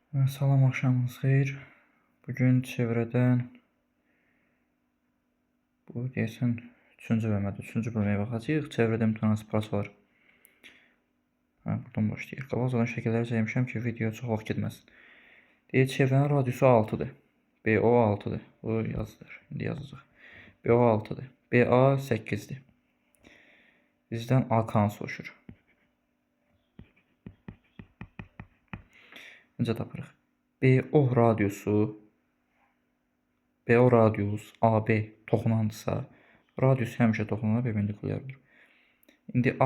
Salam, axşamınız xeyir. Bugün çevrədən bu deyəsən 3-cü bölmədir. 3-cü bölməyə baxacağıq. Çevrədə imtahan var. Buradan başlayırıq. Qabaqcadan şəkilləri çəkmişəm ki, video çox vaxt getməsin. Deyək, çevrənin radiusu 6-dır. BO 6-dır. Bu yazılır. İndi yazacaq. BO 6-dır. BA 8-dir. Bizdən AK-nı soruşur. Necə tapırıq? BO radius AB toxunandısa, radius həmişə toxunana perpendikulyardır. İndi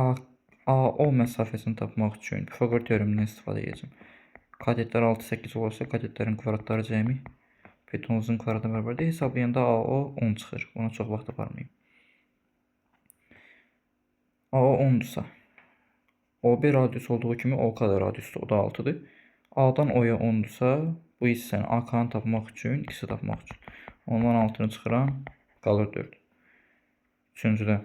AO məsafəsini tapmaq üçün Pifaqor teoremindən istifadə edəcəm. Kadetlər 6-8 olursa, kadetlərin kvadratları cəmi Pythonun kvadratına bərabərdir. Hesablayanda AO 10 çıxır. Buna çox vaxt aparmayım. AO 10-dursa, OB radius olduğu kimi OK da radiusdur. O da 6-dır. A'dan O'ya 10-dursa, bu hissəni AK-nı tapmaq üçün, X-i tapmaq üçün. Ondan 6-nı çıxıram, qalır 4. Üçüncüdə,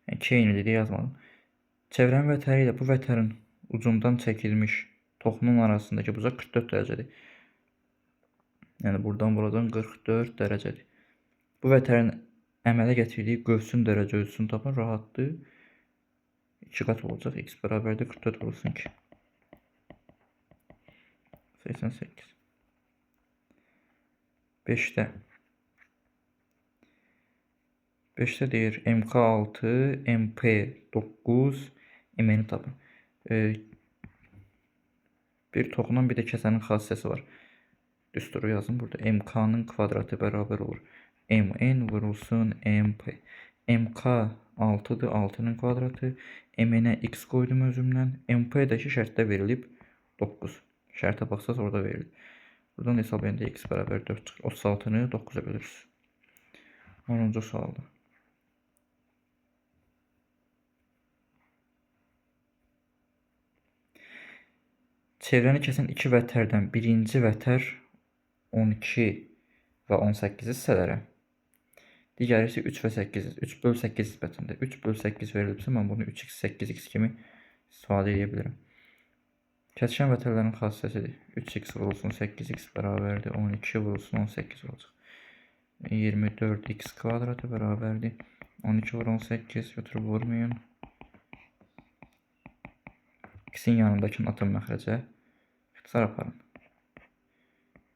eynidir yazmadım. Çevrənin vətəri ilə bu vətərin ucundan çəkilmiş toxunun arasındakı bucaq 44 dərəcədir. Yəni buradan 44 dərəcədir. Bu vətərin əmələ gətirdiyi qövsün dərəcə ölçüsünü tapın, rahatdır. 2 qat olacaq. X bərabərdir 44 vurulsun 2. 88. 5'də deyir MK6, MP9, MN-i tapın. Bir toxunan bir də kəsənin xassəsi var. Düsturu yazın burada. MK-nın kvadratı bərabər olur. MN vurulsun MP. MK 6-dır, 6-nın kvadratı. MN-ə X qoydum özümdən. MP-dəki şərtdə verilib 9. Şərtə baxsaz orada verilib. Buradan hesablayanda X bərabər 4 çıxır. 36-nı 9'a bölürüz. 10-cu sualda. Çevrəni kəsən 2 vətərdən birinci vətər 12 və 18 hissələrə, digəri isə 3 və 8, 3 böl 8 nisbətində. 3 böl 8 verilibsə, mən bunu 3x, 8x kimi istifadə edə bilirəm. Kəsişən vətərlərin xassəsidir. 3x vurulsun 8x bərabərdir. 12 vurulsun 18 olacaq. 24x kvadratı bərabərdir. 12 vur 18 götürüb vurmayın. X-in yanındakını atın məxrəcə. İxtisar aparın.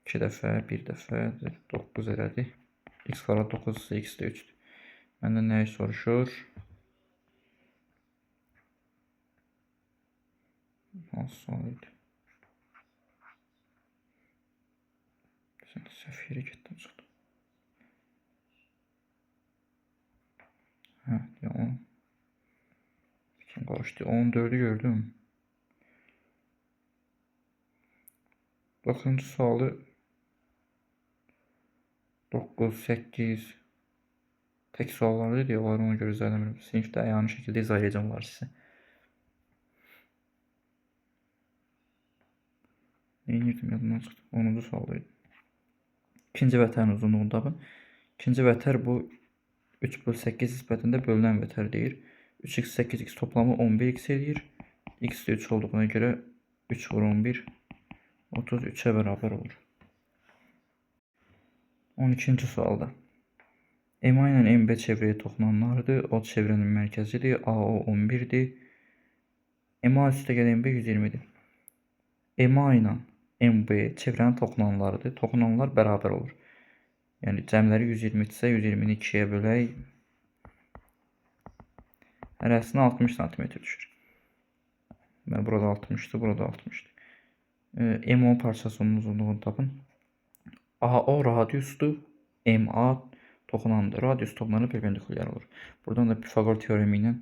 2 dəfə, 1 dəfə, 9 elədi. X kvadrat 9 ise X də 3'dür. Məndən nəyi soruşur? Hansı sual idi? Səhv yerə getdim çıxdım. Ya 10. Kim qarışdı? 14'ü gördüm. 9-cu sualı 9, 8 tek sualları diyorlar, ona göre izah Sinifdə ayağını şəkildə izah edəcəm var sizə. Neyinirdim yadımdan çıxdı. 10-cu sualdaydı. İkinci vətərin uzunluğunu tapın. İkinci vətər bu 3 böl 8 nisbətində bölünən vətər deyir. 3x 8x toplamı 11x edir. X də 3 olduğuna görə 3 vur 11 33'e bərabər olur. 12-ci sualda. MA ilə MB çevrəyə toxunanlardır. O çevrənin mərkəzidir. AO 11'dir. MA üstəgəl MB 120'dir. MA ilə MB çevrənin toxunanlarıdır. Toxunanlar bərabər olur. Yəni cəmləri 120 isə 120'ni 2'yə bölək. Hərəsinə 60 cm düşür. Burada 60'dır, burada 60'dır. MO parçasının uzunluğunu tapın. AO radiusdur. MA toxunandır. Radius toxunana perpendikulyar olur. Buradan da Pifaqor teoremi ilə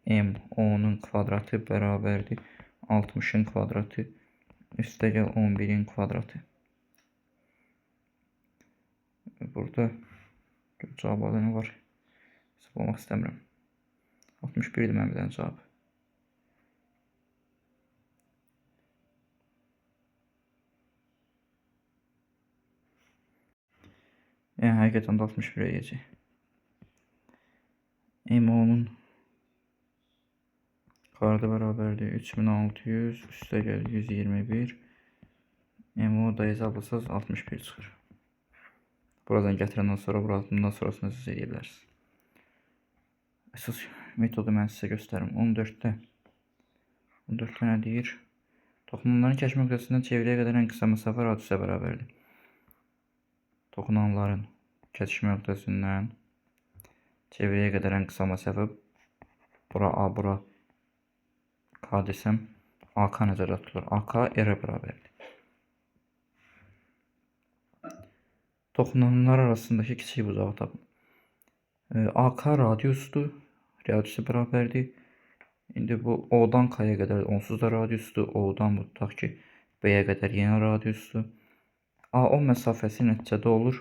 MO'nun kvadratı bərabərdir 60'ın kvadratı üstəgəl 11'in kvadratı. Burada cavabda nə var? Hesablamaq istəmirəm. 61'dir mənim bilən cavab. Yəni həqiqətən də 61 edəcək. MO'nun kvadratı bərabərdir 3600 üstəgəl 121 MO da hesablasanız 61 çıxır. Buradan gətirəndən sonra bundan sonrasını siz edə bilərsiniz. Əsas metodu mən sizə göstərim. 14-də nə deyir? Toxunanların kəşf nöqtəsindən çevrəyə qədər ən qısa məsafə radiusa bərabərdir. Toxunanların kəsişmə nöqtəsindən çevrəyə qədər ən qısa məsafə bura A, bura K desəm AK nəzərdə tutulur. AK R-ə bərabərdir. Toxunanlar arasındakı kiçik bucağı tapın. AK radiusdur. Radiusu bərabərdir. İndi bu O-dan K-ya qədər onsuz da radiusdur. O-dan tutaq ki B-yə qədər yenə radiusdur. AO məsafəsi nəticədə olur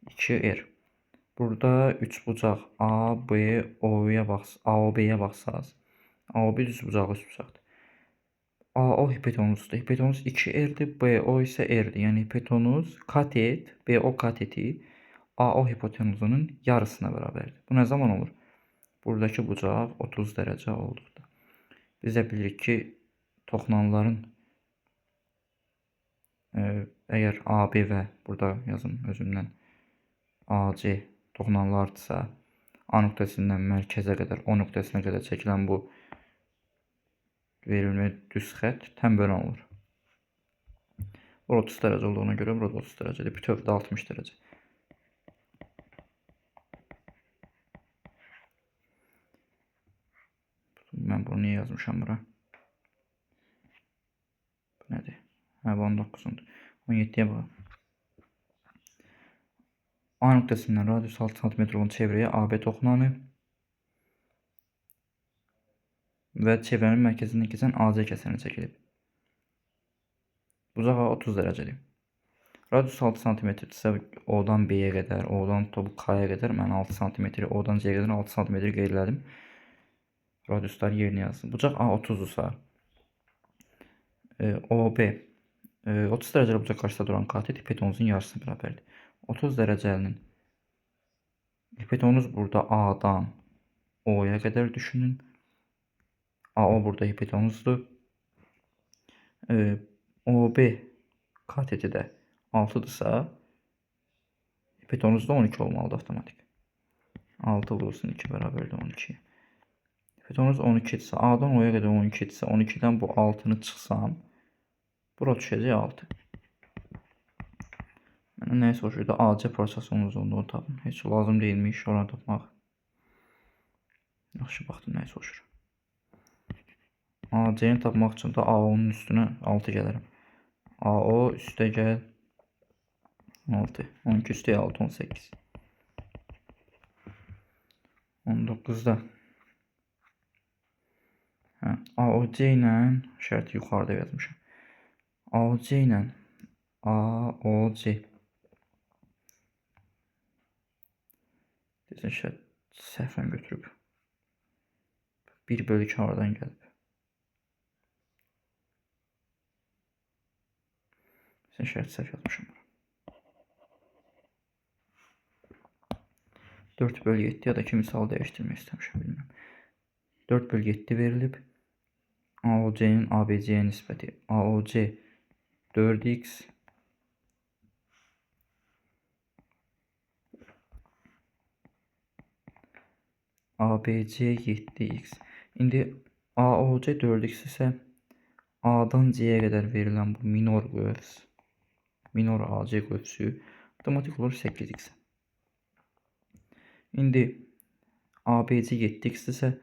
2R. Burada 3 bucaq A, B, O-ya AOB-yə baxsaz. AOB düz bucağı üst bucaqdır. AO hipotenuzdur. Hipotenuz 2R'dir. BO isə R'dir. Yəni hipotenuz katet, BO kateti AO hipotenuzunun yarısına bərabərdir. Bu nə zaman olur? Buradakı bucaq 30 dərəcə olduqda. Biz də bilirik ki, toxunanların əgər AB və burada yazım özümdən AC toxunanlardırsa, A nöqtəsindən mərkəzə qədər, O nöqtəsinə qədər çəkilən bu verilmə düz xətt tənbölən olur. Burada 30 dərəcə olduğuna görə burada 30 dərəcədir. Bütövdə 60 dərəcə. Mən bunu niyə yazmışam bura? Bu nədir? Hə, bu 19-undur. 17-yə baxın. A nöqtəsindən radius 6 cm olan çevrəyə AB toxunanı və çevrənin mərkəzindən keçən AC kəsəni çəkilib. Bucaq 30 dərəcədir. Radius 6 cm-dirsə O-dan B-yə qədər, O-dan K-ya qədər mən 6 cm, O-dan C-yə qədər 6 cm qeyd elədim. Radiuslar yerinə yazsın. Bucaq A 30-dursa OB 30 dərəcəli bucaq qarşısında duran katet hipotenuzun yarısına bərabərdir. 30 dərəcəlinin hipotenuz burada A-dan O-ya qədər düşünün. AO burada hipotenuzdur. OB kateti də 6-dırsa hipotenuz da 12 olmalıdır avtomatik. 6 vurulsun 2 bərabərdir 12. Hipotenuz 12-dirsə, A-dan O-ya qədər 12-dirsə, 12-dən bu 6-nı çıxsam, bura düşəcək 6. Mənə nəyə soruşurdu? AC parçasının uzunluğunu tapın. Heç lazım deyilmiş oranı tapmaq. Yaxşı baxdım nəyə soruşur. AC-ni tapmaq üçün də AO-nun üstünə 6 gələrəm. AO üstə gəl 6. 12 üstə 6, 18. 19-da AOC ilə şərti yuxarıda yazmışam. AOC ilə AOC desin şərt səhvən götürüb 1/2 haradan gəlib. Desin şərt səhv yazmışam. 4/7 ya da ki misal dəyişdirmək istəmişəm, bilmirəm. 4/7 verilib. AOC-nin ABC-yə nisbəti AOC 4x ABC 7x. İndi AOC 4x isə A-dan C-yə qədər verilən bu minor qövs, minor AC qövsü avtomatik olur 8x. İndi ABC 7x-dirsə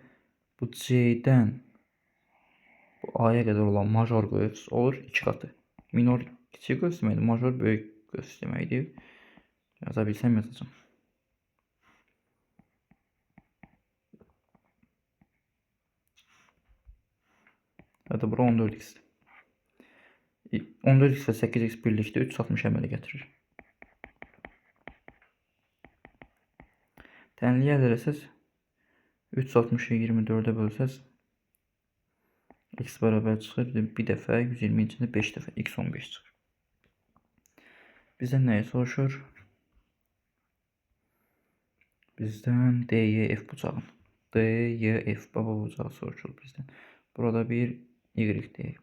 bu C-dən bu A-ya qədər olan major qövs olur 2 qatı. Minor kiçik qövs deməkdir, major böyük qövs deməkdir. Yaza bilsəm yazacağım. Hətta bura 14x-dir. 14x və 8x birlikdə 360 əmələ gətirir. Tənliyə əldə etsəz 360-ı 24-ə bölsəz x bərabər çıxır. Bir dəfə 120 içində 5 dəfə x 15 çıxır. Bizdən nəyi soruşur? Bizdən DYF bucağın. DYF baba bucağı soruşur bizdən. Burada bir y deyək.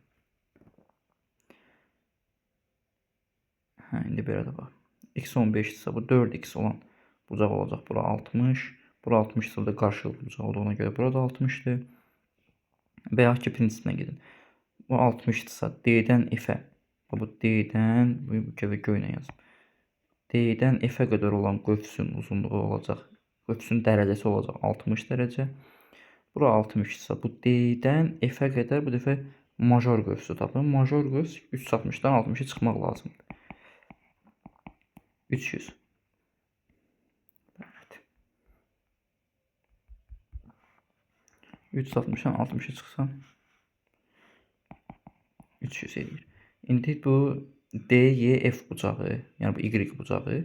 indi belə də bax. X 15 isə bu 4x olan bucaq olacaq. Bura 60. Bura 60 isə da qarşılıqlı bucaq olduğuna görə bura da 60-dır. Və yaxud ki, prinsipinə gedin. Bu 60-dırsa D-dən F-ə. Bu D-dən, bu göylə yazım. D-dən F-ə qədər olan qövsün uzunluğu olacaq. Qövsün dərəcəsi olacaq 60 dərəcə. Bura 60-dırsa bu D-dən F-ə qədər bu dəfə major qövsü tapın. Major qövs 360-dan 60-a çıxmaq lazımdır. 300. Evet. 360-dan 60-a çıxsam 300 edir. İndi bu DYF bucağı, yəni bu Y bucağı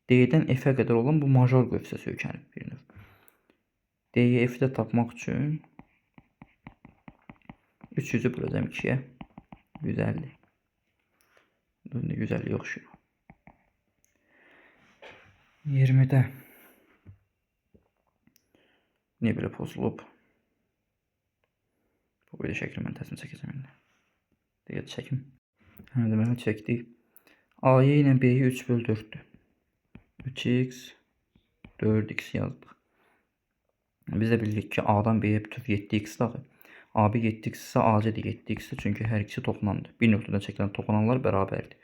D-dən F-ə qədər olan bu major qövsə söykənib bir növ. DYF-i də tapmaq üçün 300-ü böləcəm 2-yə. 150. 150 yoxşur. 20-də niyə belə pozulub? Bu belə şəkil mən təsmin çəkəcəm indi. Deyək çəkim. Deməli çəkdik. A-yə ilə B-yə 3/4-dür. 3x 4x yazdıq. Biz də bilirik ki, A-dan B-yə bütöv 7x daxil. AB 7x isə AC də 7x-dir. Çünki hər ikisi toxunandır. Bir nöqtədən çəkilən toxunanlar bərabərdir.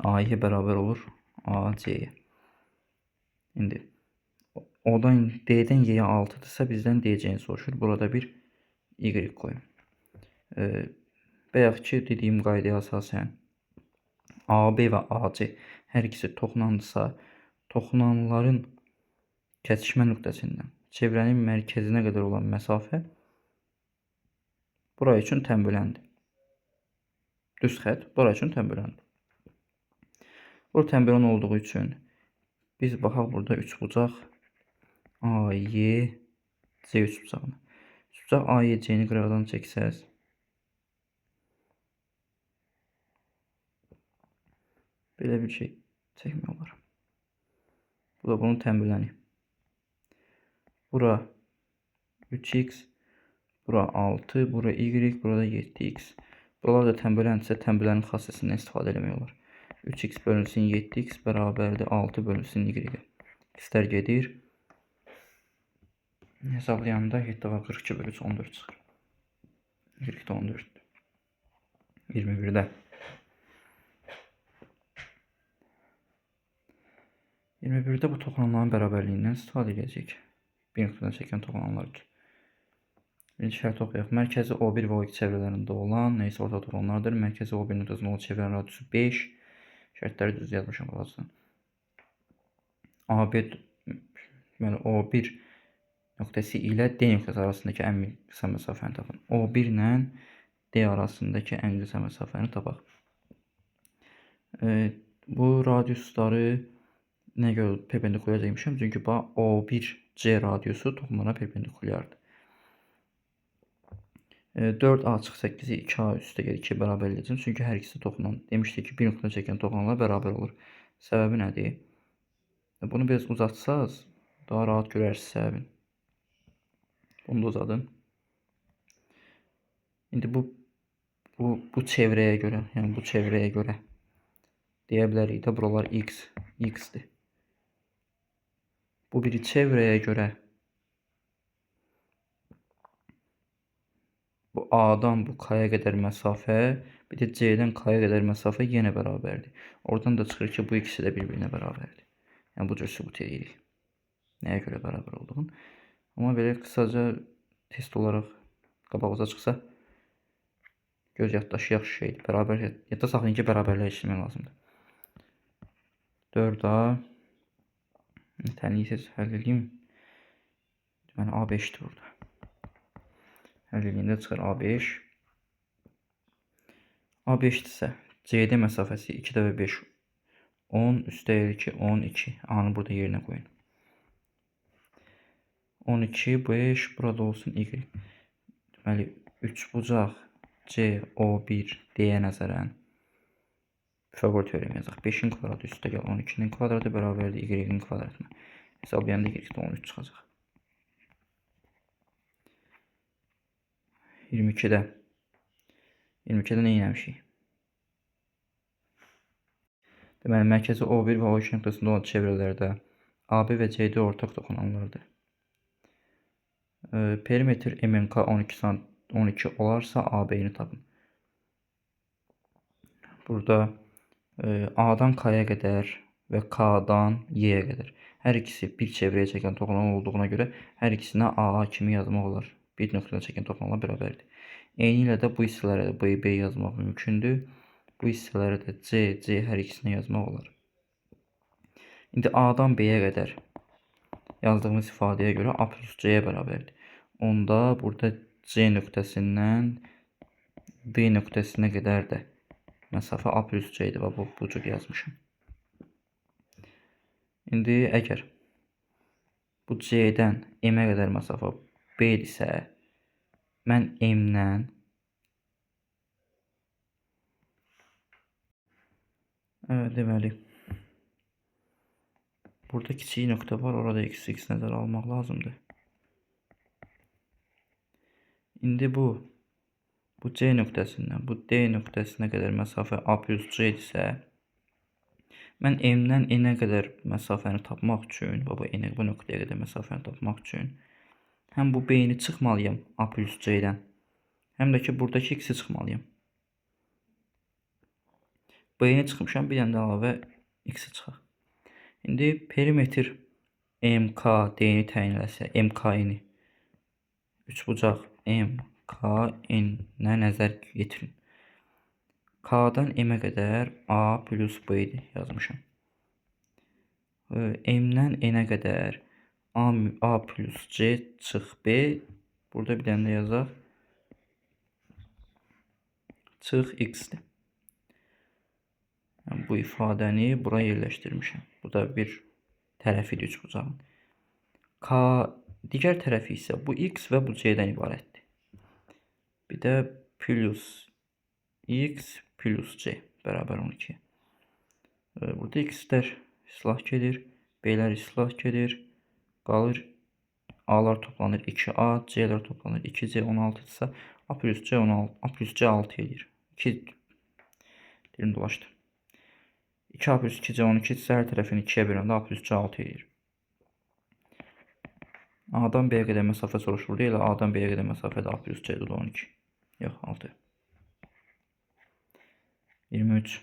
A-yə bərabər olur AC-yə. İndi O-dan D-dən Y-yə 6-dırsa bizdən DC-ni soruşur. Burada bir Y qoyun. Və yaxud ki, dediyim qaydaya əsasən AB və AC hər ikisi toxunandırsa, toxunanların kəsişmə nöqtəsindən çevrənin mərkəzinə qədər olan məsafə bura üçün tənböləndir. Düz xətt bura üçün tənböləndir. Bu tənbölən olduğu üçün biz baxaq burada 3 bucaq AY C3 bucağına. 3 bucaq AY C-ni qıraqdan çəksəz belə bir şey çəkmək olar. Bu da bunun tənböləni. Bura 3x, bura 6, bura y, burada 7x. Buralar da tənböləndirsə tənbölənin xassəsindən istifadə etmək olar. 3x bölünsün 7x bərabərdir 6 bölünsün y. X'lər gedir. Hesablayanda 7 var 42 bölü 3 14 çıxır. 42 14. 21-də. 21-də bu toxunanların bərabərliyindən istifadə edəcəyik. Bir nöqtədən çəkilən toxunanlar üçün. Birinci şərti oxuyaq. Mərkəzi O1 və O2 çevrələrində olan, neysə orta toxunanlardır. Mərkəzi O1 nöqtəsində olan çevrənin radiusu 5. Şərtləri düz yazmışam bazıdan. AB, deməli O1 nöqtəsi ilə D nöqtəsi arasındakı ən qısa məsafəni tapın. O1 ilə D arasındakı ən qısa məsafəni tapaq. Bu radiusları nə görə perpendikulyar demişəm? Çünki O1C radiusu toxunana perpendikulyardır. 4A çıxı 8-i 2A üstə gəlir 2 bərabər edəcəm. Çünki hər ikisi toxunan. Demişdik ki, bir nöqtədən çəkilən toxunanlar bərabər olur. Səbəbi nədir? Bunu biraz uzatsaz, daha rahat görərsiniz səbəbini. Bunu da uzadın. İndi bu çevrəyə görə, yəni bu çevrəyə görə deyə bilərik də buralar x-dir. Bu biri çevrəyə görə bu A-dan bu K-yə qədər məsafə, bir də C-dən K-yə qədər məsafə yenə bərabərdir. Oradan da çıxır ki, bu ikisi də bir-birinə bərabərdir. Yəni bu cür sübut edirik. Nəyə görə bərabər olduğunu. Amma belə qısaca test olaraq qabağımıza çıxsa göz yaddaşı yaxşı şeydir. Bərabər yadda saxlayın ki, bərabərləşdirmək lazımdır. 4A tənliksiz həll edeyim. Deməli A5-dir burada. Həll edəndə çıxır A5. A5-dirsə CD məsafəsi 2 dəfə 5 10 üstəgəl 2 12. A-nı burada yerinə qoyun. 12 5 burada olsun y. Deməli 3 bucaq CO1 D-yə nəzərən Pifaqor teoremi yazaq. 5-in kvadratı üstəgəl 12-nin kvadratı bərabərdir y-in kvadratına. Hesablayanda y-də 13 çıxacaq. 22-də nə eləmişik? Deməli, mərkəzi O1 və O2 nöqtəsində olan çevrələrdə AB və CD ortaq toxunanlardır. Perimetr MNK 12 olarsa AB-ni tapın. Burada A-dan K-ya qədər və K-dan Y-yə qədər. Hər ikisi bir çevrəyə çəkən toxunan olduğuna görə hər ikisinə AA kimi yazmaq olar. Bir nöqtədən çəkən toxunanlar bərabərdir. Eyni ilə də bu hissələrə də B yazmaq mümkündür. Bu hissələrə də C hər ikisinə yazmaq olar. İndi A-dan B-yə qədər yazdığımız ifadəyə görə A plus C-yə bərabərdir. Onda burada C nöqtəsindən D nöqtəsinə qədər də məsafə A plus C-dir və bu cür yazmışım. İndi əgər bu C-dən M-ə qədər məsafə B-dirsə, mən M-dən deməli burada kiçik nöqtə var, orada x nəzərə almaq lazımdır. İndi bu C nöqtəsindən bu D nöqtəsinə qədər məsafə A plus C idisə, mən M-dən N-ə qədər məsafəni tapmaq üçün, bu nöqtəyə qədər məsafəni tapmaq üçün həm bu B-ni çıxmalıyam A plus C-dən, həm də ki, buradakı x-i çıxmalıyam. B-ni çıxmışam, bir dənə də əlavə x-i çıxaq. İndi perimetr MK D-ni təyin eləsə, MK-ni üçbucaq MKN-ə nəzər yetirin. K-dan M-ə qədər A plus B-dir yazmışam. M-dən N-ə qədər A plus C çıx B. Burada bir dənə də yazaq. Çıx X-dir. Yəni, bu ifadəni bura yerləşdirmişəm. Bu da bir tərəfidir üçbucağın. Digər tərəfi isə bu X və bu C-dən ibarətdir. Bir də plus X plus C bərabər 12. Burada X-lər islah gedir, B-lər islah gedir. Qalır A-lar toplanır 2A, C-lər toplanır 2C, 16-dırsa A plus C 6 edir. 2 dilim dolaşdı. 2A plus 2C 12-dirsə hər tərəfini 2-yə böləndə A plus C 6 edir. A-dan B-yə qədər məsafə soruşuldu. Elə A-dan B-yə qədər məsafə də A plus C-dir 12. Yox, 6. 23.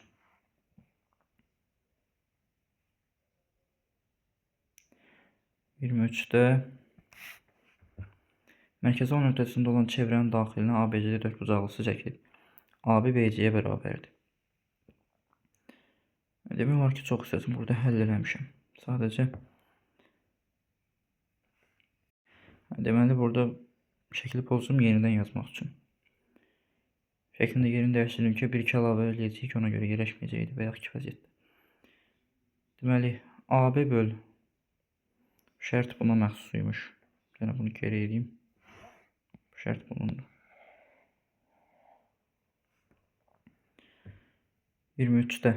Mərkəzi O nöqtəsində olan çevrənin daxilinə ABC dörtbucaqlısı çəkilib. AB BC-yə bərabərdir. Demək olar ki, çox hissəsini burada həll eləmişəm. Sadəcə deməli, burada şəkli pozum yenidən yazmaq üçün. Şəklində yerini dəyişdirim ki, 1-2 əlavə eləyəcəyik, ona görə yerləşməyəcəkdir və yaxud ki, vəziyyətdə. Deməli, AB böl şərt buna məxsusuymuş. Yəni, bunu geri edeyim. Şərt bunundur. 23-də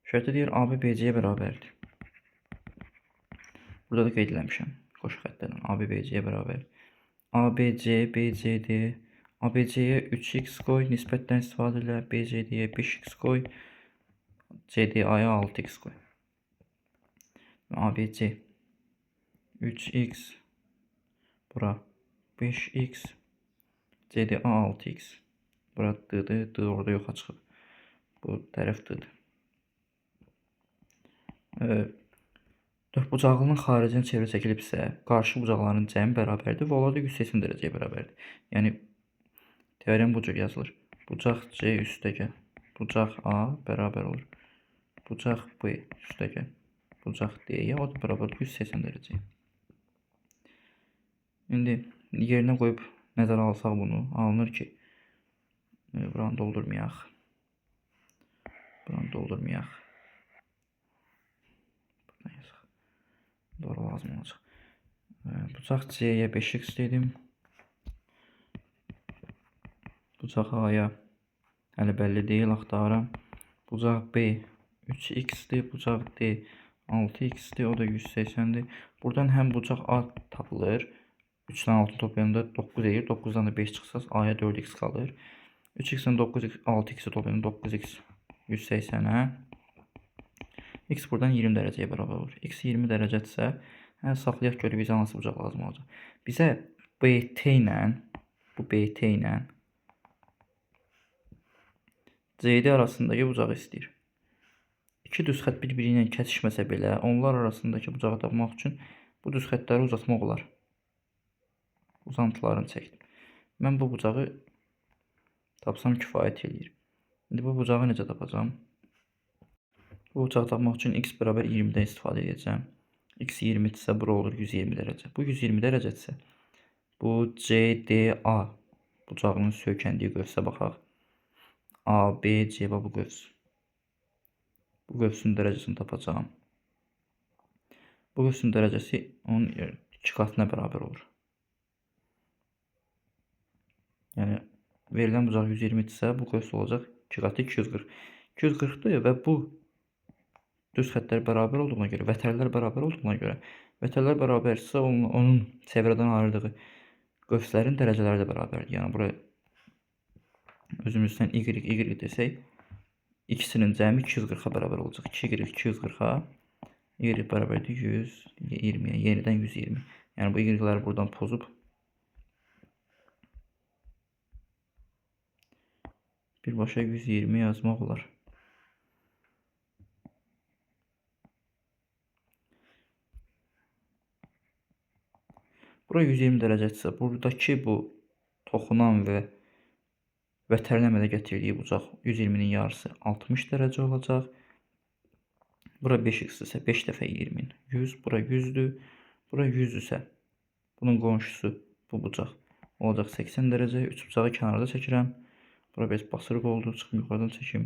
şərtdə deyir, AB BC-yə bərabərdir. Burada da qeyd eləmişəm, qoşu xəttlərlə. AB BC-yə bərabərdir. ABC, BCD, ABC-yə 3x qoy, nisbətdən istifadə elə, BCD-yə 5x qoy, CDA-ya 6x qoy. ABC 3x, bura 5x, CDA 6x. Bura D-dir, D orada yoxa çıxıb. Bu tərəf D-dir. Dörtbucaqlının xaricinə çevrə çəkilibsə, qarşı bucaqların cəmi bərabərdir və onlar da 180 dərəcəyə bərabərdir. Yəni, teorem bu cür yazılır. Bucaq C üstəgəl, bucaq A bərabər olur. Bucaq B üstəgəl, bucaq D-yə o da bərabər 180 dərəcəyə. İndi yerinə qoyub nəzərə alsaq bunu, alınır ki, buranı doldurmayaq. Buranı doldurmayaq. Buradan yazaq. Doğru lazım olacaq. Bucaq C-yə 5x dedim. Bucaq A-ya hələ bəlli deyil, axtarıram. Bucaq B 3x-dir, bucaq D 6x-dir, o da 180-dir. Buradan həm bucaq A tapılır. 3-dən 6 toplayanda 9 edir. 9-dan da 5 çıxsaz A-ya 4x qalır. 3x-in 9x 6x toplayın 9x 180'ə. X buradan 20 dərəcəyə bərabər olur. X 20 dərəcədirsə, saxlayaq görə bizə hansı bucaq lazım olacaq? Bizə BT ilə bu BT ilə CD arasındakı bucağı istəyir. İki düz xətt bir-biri ilə kəsişməsə belə, onlar arasındakı bucağı tapmaq üçün bu düz xəttləri uzatmaq olar. Uzantılarını çəkdim. Mən bu bucağı tapsam kifayət eləyir. İndi bu bucağı necə tapacağım? Bu bucağı tapmaq üçün x bərabər 20-dən istifadə edəcəm. X 20-dirsə, bura olur 120 dərəcə. Bu 120 dərəcədirsə, bu CDA bucağının söykəndiyi qövsə baxaq. ABC bu qövs. Bu qövsün dərəcəsini tapacağım. Bu qövsün dərəcəsi onun 2 qatına bərabər olur. Yəni, verilən bucaq 120-dirsə, bu qövs olacaq 2 qatı 240. 240-dır və bu düz xəttlər bərabər olduğuna görə, vətərlər bərabər olduğuna görə, vətərlər bərabərsə onun çevrədən ayırdığı qövslərin dərəcələri də bərabərdir. Yəni, buraya özümüzdən y desək, ikisinin cəmi 240-a bərabər olacaq. 2y 240-a, y bərabərdir 120-yə, yenidən 120. Yəni, bu y-ləri buradan pozub birbaşa 120 yazmaq olar. Bura 120 dərəcədirsə, buradakı bu toxunan və vətərləmədə gətirdiyi bucaq 120-nin yarısı 60 dərəcə olacaq. Bura 5x-dirsə 5 dəfə 20, 100, bura 100-dür. Bura 100-dürsə, bunun qonşusu bu bucaq olacaq 80 dərəcə. 3 bucağı kənarda çəkirəm. Bura biraz basırıq oldu, çıxım yuxarıdan çəkim.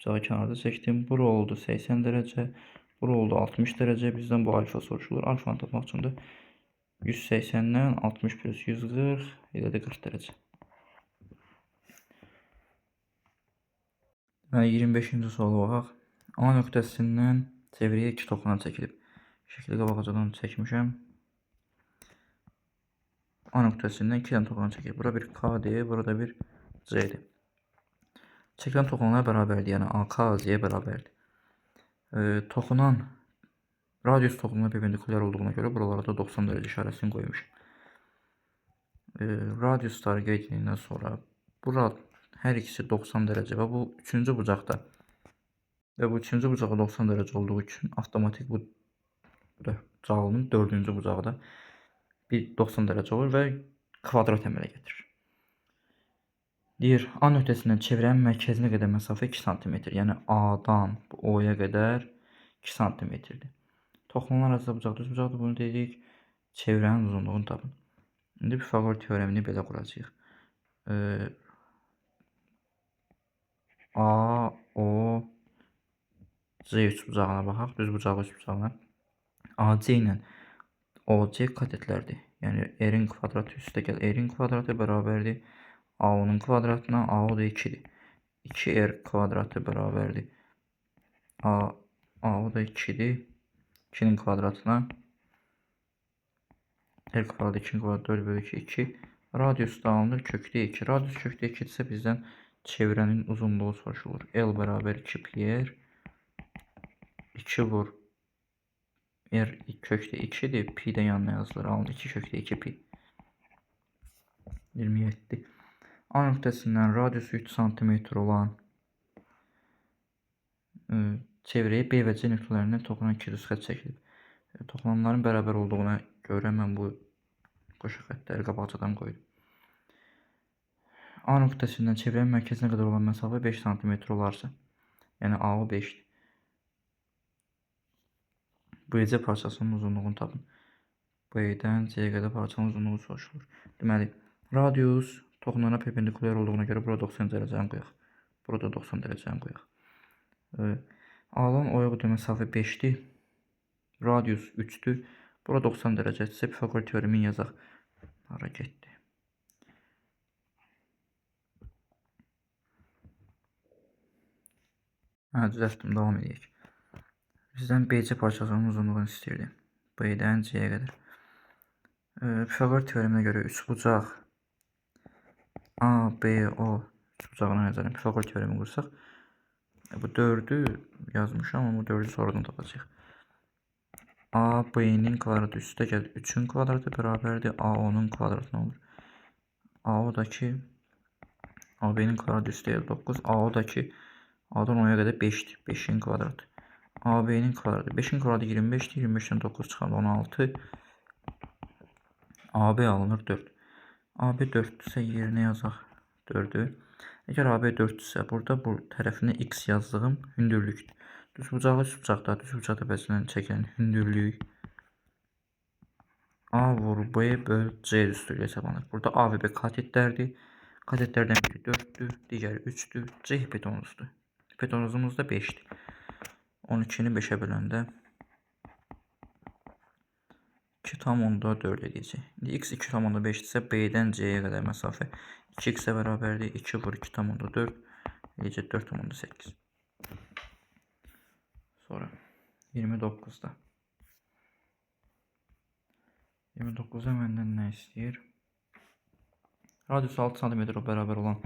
Bucağı kənarda çəkdim. Bura oldu 80 dərəcə. Bura oldu 60 dərəcə. Bizdən bu alfa soruşulur. Alfanı tapmaq üçün də 180-dən 60 plus 140, elə də 40 dərəcə. Deməli, 25-ci suala baxaq. A nöqtəsindən çevrəyə 2 toxunan çəkilib. Şəkli qabaqcadan çəkmişəm. A nöqtəsindən 2 dənə toxunan çəkilib. Bura bir K-dir, burada bir C-dir. Çəkilən toxunanlar bərabərdir, yəni AK Z-yə bərabərdir. Toxunan radius toxunana perpendikulyar olduğuna görə buralarda 90 dərəcə işarəsini qoymuşam. Radiusları qeyd edildikdən sonra bura hər ikisi 90 dərəcə və bu üçüncü bucaqda və bu üçüncü bucağı 90 dərəcə olduğu üçün avtomatik bu bucağının dördüncü bucağı da 90 dərəcə olur və kvadrat əmələ gətirir. Deyir, A nöqtəsindən çevrənin mərkəzinə qədər məsafə 2 cm. Yəni, A-dan O-ya qədər 2 cm-dir. Toxunanlar arasında bucaq düz bucaqdır. Bunu dedik, çevrənin uzunluğunu tapın. İndi Pifaqor teoremini belə quracağıq. A, O, C üç bucağına baxaq. Düz bucağı üç bucağına. AC ilə OC katetlərdir. Yəni, R-in kvadratı üstə gəl. R-in kvadratı bərabərdir AO-nun kvadratına, AO da 2-dir. 2R kvadratı bərabərdir AO da 2-dir. 2-nin kvadratına R kvadratı 2-nin kvadratı 4 bölü 2, 2. Radius da alınır kökdə 2. Radius kökdə 2 isə bizdən çevrənin uzunluğu soruşulur. L bərabər 2 pi R. 2 vur R kökdə 2-dir. Pi də yanına yazılır. Alınır 2 kökdə 2 pi. 27. A nöqtəsindən radiusu 3 cm olan çevrəyə B və C nöqtələrindən toxunan 2 düz xətt çəkilib. Toxunanların bərabər olduğuna görə mən bu qoşa xəttləri qabaqcadan qoydum. A nöqtəsindən çevrənin mərkəzinə qədər olan məsafə 5 cm olarsa, yəni AO 5-dir. BC parçasının uzunluğunu tapın. B-dən C-yə qədər parçanın uzunluğu soruşulur. Deməli, radius toxunana perpendikulyar olduğuna görə burada 90 dərəcəni qoyaq. Burada 90 dərəcəni qoyaq. A-dan O-ya qədər məsafə 5-dir. Radius 3-dür. Burada 90 dərəcədirsə Pifaqor teoremini yazaq. Hara getdi? Düzəltdim, davam edək. Bizdən BC parçasının uzunluğunu istəyirdi. B'den C'ye kadar. Pifagor teoreminə görə üçbucaq ABO üçbucağına nəzərən Pifagor teoremi qursaq, bu 4'ü yazmışam, ama bu 4'ü sonradan tapacağıq. AB'nin kvadratı üstə gəl 3'ün kvadratı bərabərdir AO'nun kvadratına olur. AO'dakı AB'nin kvadratı üstə gəl 9, AO'dakı A'dan O'ya qədər 5'dir. 5'in kvadratı. AB'nin kvadratı 5'in kvadratı 25'dir. 25'ten 9 çıxanda 16. AB alınır 4. AB 4'sə yerinə yazaq 4'ü. Əgər AB 4'sə burada bu tərəfinə x yazdığım hündürlükdür. Düzbucağı düzbucaqda bəzən çəkilən hündürlük A vur B böl C düsturluğu hesablanır. Burada A və B katetlərdir. Katetlərdən biri 4'dür, digəri 3'dür. C hipotenuzdur. Hipotenuzumuz da 5'dir. 12'ni 5'e böləndə 2,4 edəcək. X 2,5'dirsə B'dən C'ye qədər məsafə 2x'ə bərabərdir. 2 vur 2,4 edəcək 4,8. Sonra 29'da. 29'da məndən nə istəyir? Radius 6 cm bərabər olan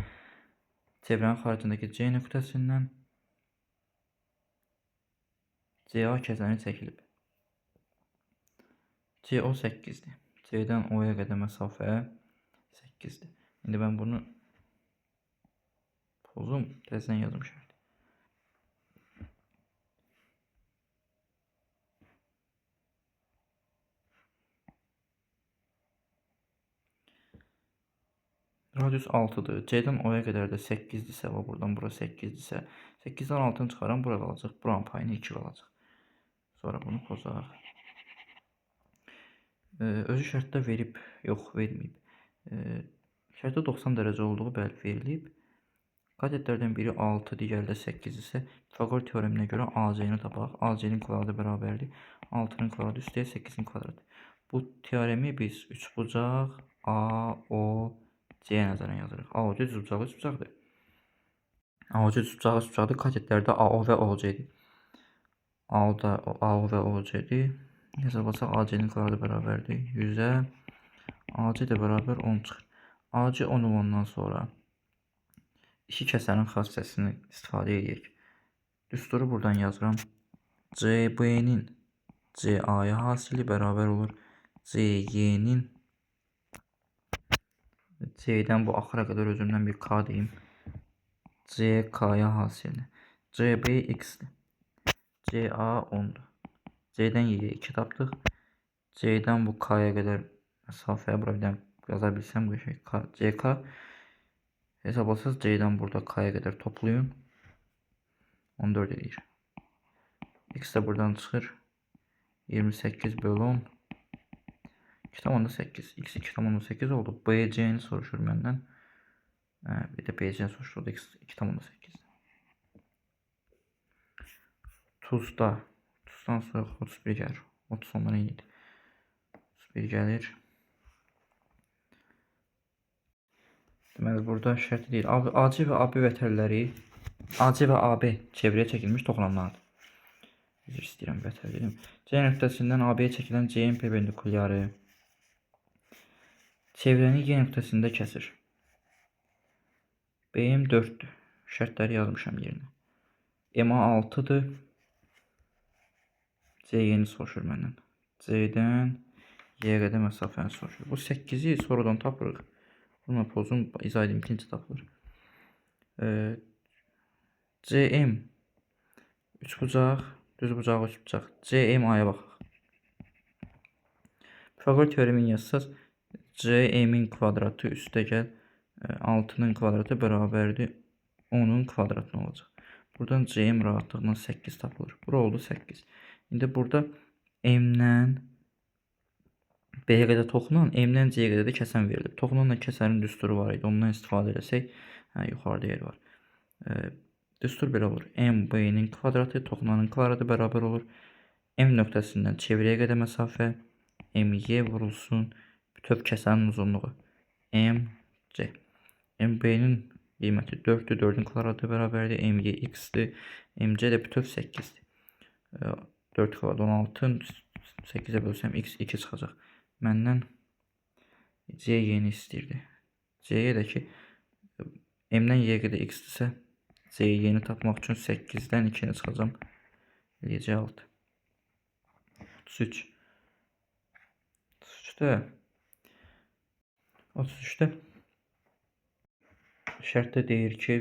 çevrənin xaricindəki C nöqtəsindən CA kəsəni çəkilib. CO 8'dir. C'dən O'ya qədər məsafə 8'dir. İndi mən bunu pozum təzədən yazmışam. Radius 6'dır. C'dən O'ya qədər də 8'dirsə və buradan bura 8'dirsə 8'dən 6'nı çıxaran bura qalacaq. Buranın payını 2 qalacaq. Sonra bunu pozaq. Özü şərtdə verib, yox verməyib. Şərtdə 90 dərəcə olduğu bəli verilib. Katetlərdən biri 6, digəri də 8 isə Pifagor teoreminə görə AC-ni tapaq. AC-nin kvadratı bərabərdir 6'nın kvadratı üstəyə 8'in kvadratı. Bu teoremi biz üçbucaq AO C'ye nəzərən yazırıq. AOC düzbucağı üçbucaqdır. AOC düzbucağı üçbucaqdır. Katetlərdə AO və OC'dir. AO'da AO və OC'dir. Hesablasaq AC'nin kvadratı bərabərdir 100'ə. AC də bərabər 10 çıxır. AC 10 olandan sonra iki kəsənin xassəsini istifadə edirik. Düsturu buradan yazıram. CB'nin CA'ya hasili bərabər olur CY'nin C'dən bu axıra qədər özümdən bir K deyim. CK'ya hasilini. CB x'dir. CA 10'dur. C'dən Y'ye 2 tapdıq. C'dən bu K'ya qədər məsafəyə bura bir dənə yaza bilsəm bu şey CK hesablasaz C'dən burada K'ya qədər toplayın. 14 edir. X də buradan çıxır. 28 bölü 10. 2,8. X 2,8 oldu. BC'ni soruşur məndən. Bir də BC'ni soruşur. X 2,8. Tuzdan sonra 31 gəlir. 30 onlara 7. 31 gəlir. Deməli burada şərti deyil. AC və AB vətərləri AC və AB çevrəyə çəkilmiş toxunanlardır. Üzr istəyirəm, vətər dedim. C nöqtəsindən AB-yə çəkilən CM perpendikulyarı çevrəni Y nöqtəsində kəsir. BM 4'dür. Şərtləri yazmışam yerinə. MA 6'dır. CY'ni soruşur məndən. C'dən Y'yə qədər məsafəni soruşur. Bu 8'i sonradan tapırıq. Buna pozum izah edim, ikinci tapılır. CM üçbucaq, düzbucaq, üçbucaq. CMA'ya baxaq. Pifagor teoremini yazsaz CM'in kvadratı üstə gəl 6'nın kvadratı bərabərdir 10'un kvadratına olacaq. Buradan CM rahatlıqla 8 tapılır. Bura oldu 8. İndi burada M'dən B'yə qədər toxunan, M'dən C'yə qədər də kəsən verilib. Toxunanla kəsənin düsturu var idi. Ondan istifadə etsək, yuxarıda yer var. Düstur belə olur. M B'nin kvadratı toxunanın kvadratı bərabər olur. M nöqtəsindən çevrəyə qədər məsafə MY vurulsun. Bütöv kəsənin uzunluğu MC. MB'nin qiyməti 4'dür. 4'ün kvadratı bərabərdir. MY x'dir. MC də bütöv 8'dir. 4 kvadrat 16'ın 8'e bölsəm x 2 çıxacaq. Məndən c yeni istəyirdi. C'yə də ki m'dən y qədər x-dirsə c yeni tapmaq üçün 8-dən 2-ni çıxacam. Eləyəcək 6. 33. 33'də şərtdə deyir ki,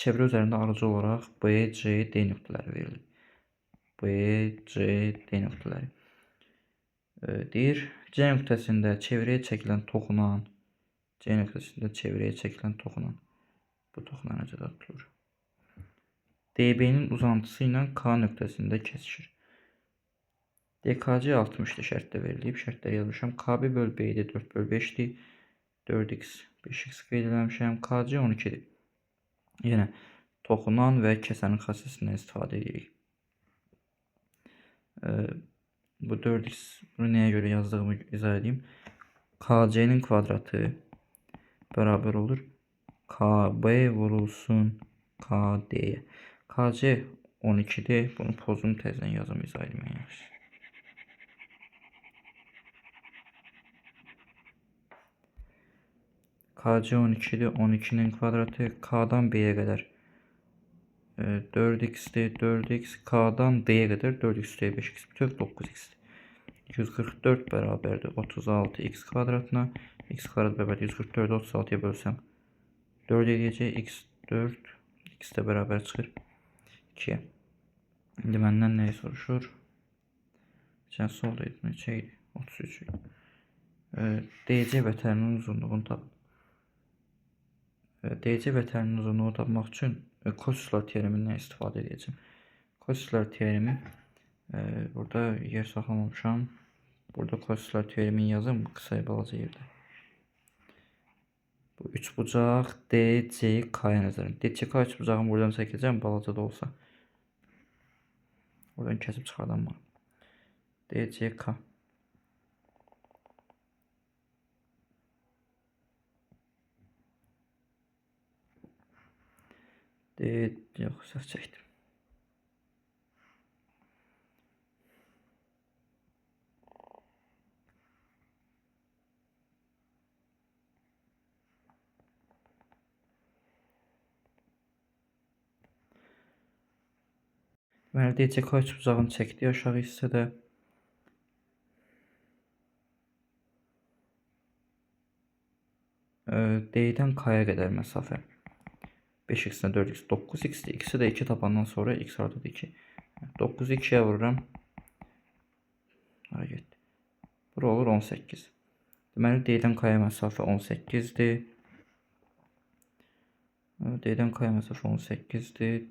çevrə üzərində arıcı olaraq B, C, D nöqtələri verilir. B, C, D nöqtələri. Deyir, C nöqtəsində çevrəyə çəkilən toxunan, bu toxuna necə də tutulur? DB-nin uzantısı ilə K nöqtəsində kesişir. DKC 60'dır şərtdə verilib. Şərtləri yazmışam. KB böl B-də 4 böl 5'dir. 4x, 5x qeyd eləmişəm. KC 12'dir. Yenə toxunan və kəsənin xassəsindən istifadə edirik. Bu 4x, bunu nəyə görə yazdığımı izah edeyim. KC-nin kvadratı bərabər olur KB vurulsun KD-yə. KC 12'dir. Bunu pozunu təzədən yazım, izah edeyim. KC 12'dir. 12'nin kvadratı K'dan B'ye kadar 4x'dir. 4x K'dan D'ye kadar 4x üstəyə 5x bütöv 9x'dir. 144 bərabərdir 36x kvadratına. X kvadrat bərabər 144'ü 36'ya bölsəm 4 eləyəcək. X 4, x də bərabər çıxır 2'yə. İndi məndən nəyi soruşur? Sən solda neçə idi? 33. DC vətərinin uzunluğunu tapın. DC vətərinin uzunluğunu tapmaq üçün Kosinuslar teoremindən istifadə edəcəm. Kosinuslar teoremi burada yer saxlamamışam. Burada Kosinuslar teoremini yazım qısa balaca yerdə. Bu üç bucaq DCK-ya nəzərən. DCK üç bucağını buradan çəkəcəm, balaca da olsa. Oradan kəsib çıxardan var. DCK. Yox, səhv çəkdim. Deməli, DCK üç bucağını çəkdi aşağı hissədə. D'dən K'ya qədər məsafə 5x-dən 4x 9x-dir. X'i də 2 tapandan sonra x haradadır 2. 9'u 2'yə vururam. Hara getdi? Bura olur 18. Deməli, D'dən K'ya məsafə 18'dir. D'dən K'ya məsafə 18'dir.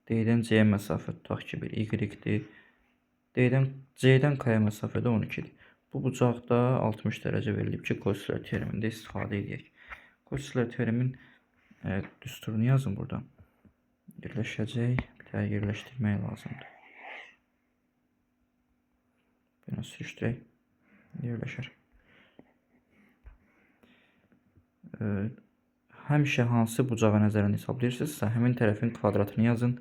D'dən C'yə məsafə tutaq ki, bir y-dir. C'dən K'ya məsafə də 12'dir. Bu bucaqda 60 dərəcə verilib ki, Kosinuslar teoremində istifadə edək. Kosinuslar teoremin düsturunu yazın burada. Yerləşəcək. Bir daha yerləşdirmək lazımdır. Bunu sürüşdürək. Yerləşər. Həmişə hansı bucağa nəzərən hesablayırsınızsa, həmin tərəfin kvadratını yazın.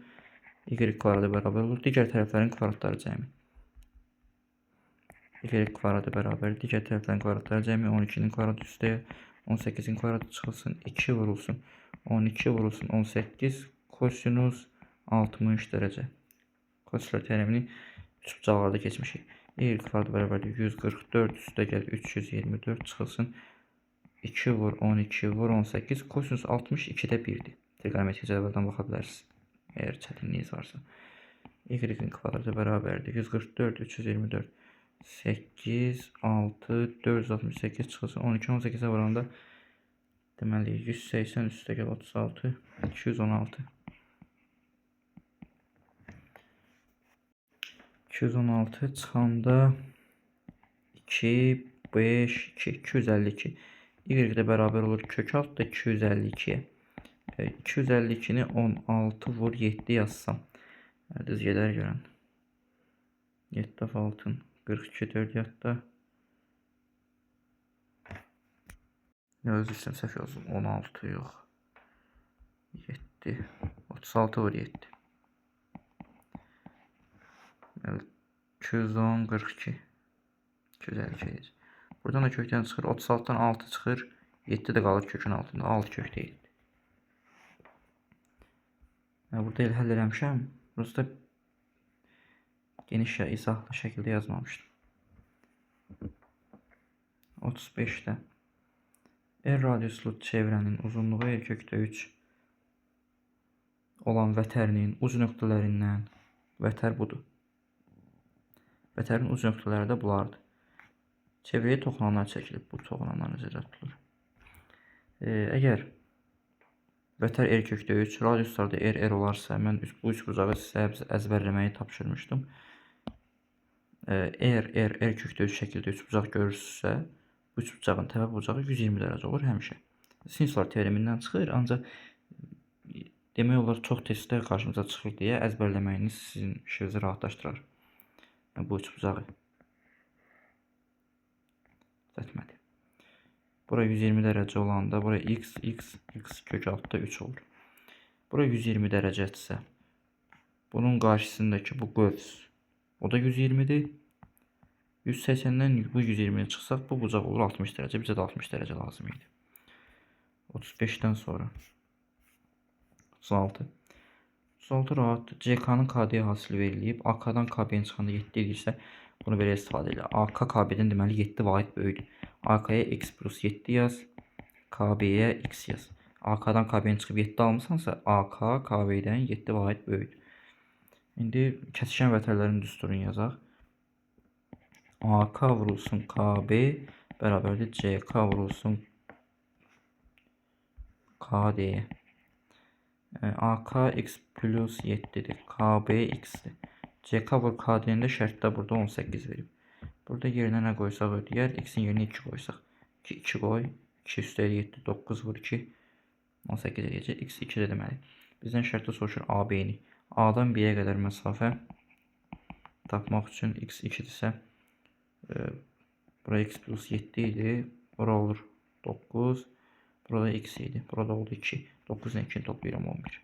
Y kvadratı bərabər olur. Digər tərəflərin kvadratları cəmi. Y kvadratı bərabər. Digər tərəflərin kvadratları cəmi 12'nin kvadratı üstəyə 18'in kvadratı çıxılsın. 2 vurulsun. 12 vurulsun. 18 kosinus 60 dərəcə. Kosinuslar teoremini üç bucaqlarda keçmişik. Y kvadratı bərabərdir 144 üstə gəl 324 çıxılsın. 2 vur 12 vur 18 kosinus 62'də 1'dir. Trigonometrik cədvəldən baxa bilərsiniz. Əgər çətinliyiniz varsa. Y-in kvadratı bərabərdir 144 324 8 6 468 çıxılsın. 12 18'ə vuranda deməli 180 üstə gəl 36 216. 216 çıxanda 2 5 2 252. Y-də bərabər olur kök altda 252'yə. 252'ni 16 vur 7 yazsam. Düz gedər görən. 7 dəfə 6 42 4 yadda. Öz üçün səhv yazdım. 16 yox. 7 36 vur 7. 210 42. 252 edəcək. Buradan da kökdən çıxır. 36-dan 6 çıxır. 7 də qalır kökün altında. 6 kökdə 7. Burada elə həll eləmişəm. Burası da geniş izahlı şəkildə yazmamışdım. 35-də R radiuslu çevrənin uzunluğu R kökdə 3 olan vətərinin uc nöqtələrindən, vətər budur. Vətərin uc nöqtələri də bunlardır. Çevrəyə toxunanlar çəkilib. Bu toxunanlar nəzərdə tutulur. Əgər vətər R kökdə 3, radiuslarda R olarsa, mən bu üç bucağı sizə əzbərləməyi tapşırmışdım. R kökdə 3 şəkildə üç bucaq görürsünüzsə, bu üç bucağın təpə bucağı 120 dərəcə olur həmişə. Sinuslar teoremindən çıxır, ancaq demək olar çox testdə qarşımıza çıxır deyə əzbərləməyiniz sizin işinizi rahatlaşdırar. Bu üç bucağı düzəltmədi. Bura 120 dərəcə olanda bura x kök altda 3 olur. Bura 120 dərəcədirsə, bunun qarşısındakı bu qövs, o da 120-dir. 180-dən bu 120-yə çıxsaq, bu bucaq olur 60 dərəcə. Bizə də 60 dərəcə lazım idi. 35-dən sonra 36. 36 rahat CK-nın KD hasili verilib. AK-dan KB-nin çıxanda 7 edirsə, bunu belə istifadə edir. AK KB-dən deməli 7 vahid böyükdür. AK-yə x plus 7 yaz, KB-yə x yaz. AK-dan KB-nin çıxıb 7 almışsansa, AK KB-dən 7 vahid böyükdür. İndi kəsişən vətərlərin düsturunu yazaq. AK vurulsun KB bərabərdir CK vurulsun KD. AK x plus 7'dir. KB x'dir. CK vur KD'nin də şərtdə burada 18 verib. Burada yerinə nə qoysaq ödəyər? X'in yerinə 2 qoysaq. 2 qoy. 2 üstəlik 7, 9 vur 2. 18 edəcək. X 2 deməli. Bizdən şərtdə soruşur AB-ni. A-dan B-yə qədər məsafə tapmaq üçün x 2-dirsə, bura x plus 7 idi. Bura olur 9. Burada x idi. Burada oldu 2. 9 ilə 2'ni toplayıram 11.